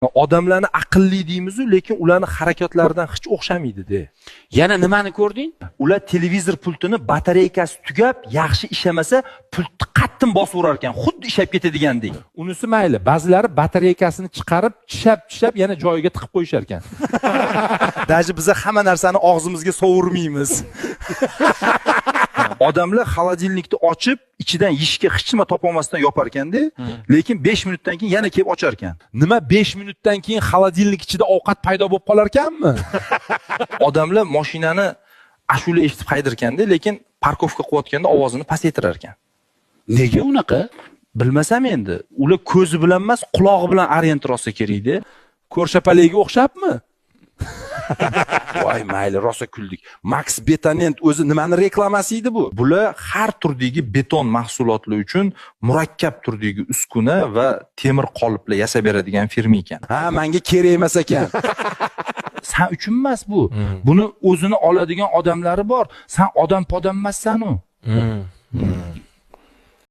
Odamlarni aqlli deymiz-ku, lekin ularning harakatlaridan hech o'xshamaydi-da. Yana nimani ko'rding? Ular televizor pultini batareykasi tugab, yaxshi ishlamasa, pultni qattin bosib urar ekan, xuddi ishlab ketadigandek. Unisi mayli, ba'zilari batareykasini chiqarib, chishab yana joyiga tiqib qo'yishar ekan. Daji biz hamma narsani og'zimizga sovurmaymiz. Odamlar xolodilnikni ochib, ichidan yeyishga hech nima topolmasdan yopar ekanda, lekin 5 minutdan keyin yana kelib ochar ekan. Nima 5 minutdan keyin xolodilnik ichida ovqat paydo bo'lib qolar ekanmi? Odamlar mashinani ashula eshitib haydar ekanda, lekin parkovka qilayotganda ovozini pasaytirar ekan. Nega unaqa? Bilmasam endi, ular ko'zi bilan emas, qulog'i bilan orientir olsa kerak-da. Ko'rshapaliga o'xshabmi? Voy, mayli, rosa kuldik. Max Betonent o'zi nimani reklamasi edi bu? Bular har turdagi beton mahsulotlar uchun murakkab turdagi uskuna va temir qoliplar yasab beradigan firma ekan. Ha, menga kerak emas ekan. Sen uchun emas bu. Buni o'zini oladigan odamlari bor. Sen odam podam emassan-u.